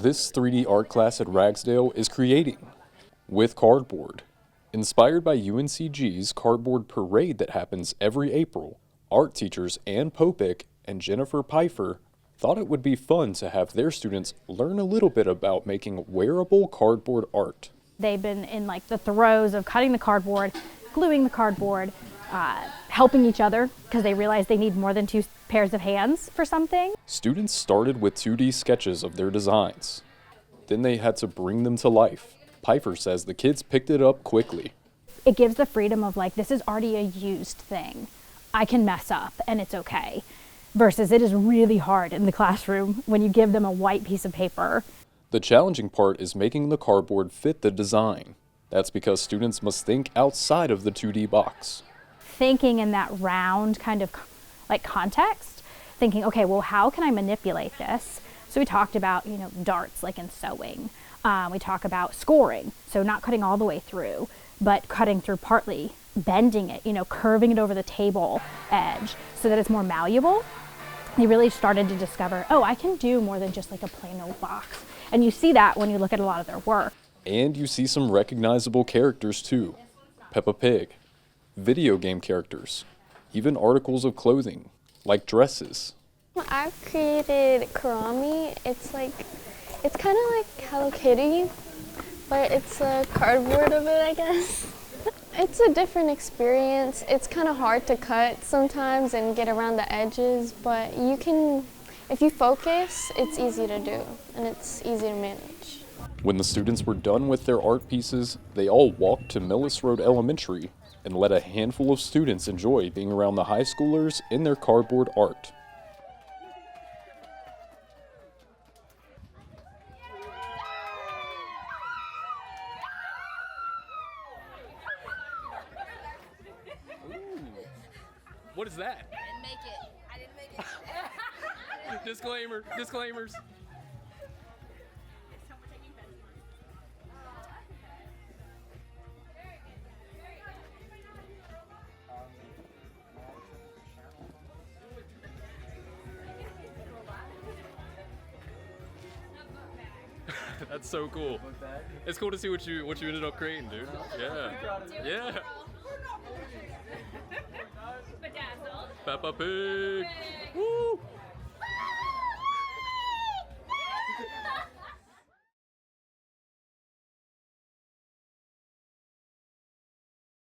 this 3D art class at Ragsdale is creating with cardboard. Inspired by UNCG's cardboard parade that happens every April, art teachers Ann Popick and Jennifer Pfeiffer thought it would be fun to have their students learn a little bit about making wearable cardboard art. They've been in like the throes of cutting the cardboard, gluing the cardboard, helping each other because they realize they need more than two pairs of hands for something. Students started with 2D sketches of their designs. Then they had to bring them to life. Pfeiffer says the kids picked it up quickly. It gives the freedom of like, this is already a used thing. I can mess up and it's okay. Versus it is really hard in the classroom when you give them a white piece of paper. The challenging part is making the cardboard fit the design. That's because students must think outside of the 2D box. Thinking in that round kind of like context, thinking, okay, well, how can I manipulate this? So we talked about, darts like in sewing. We talk about scoring, so not cutting all the way through, but cutting through partly, bending it, curving it over the table edge so that it's more malleable. They really started to discover, oh, I can do more than just like a plain old box. And you see that when you look at a lot of their work. And you see some recognizable characters too. Peppa Pig, video game characters, even articles of clothing, like dresses. I've created Kurami. It's kind of like Hello Kitty, but it's a cardboard of it, I guess. It's a different experience. It's kind of hard to cut sometimes and get around the edges, but if you focus, it's easy to do, and it's easy to manage. When the students were done with their art pieces, they all walked to Millis Road Elementary and let a handful of students enjoy being around the high schoolers in their cardboard art. What is that? I didn't make it. Disclaimers. That's so cool. It's cool to see what you ended up creating, dude. Yeah. Peppa Pig.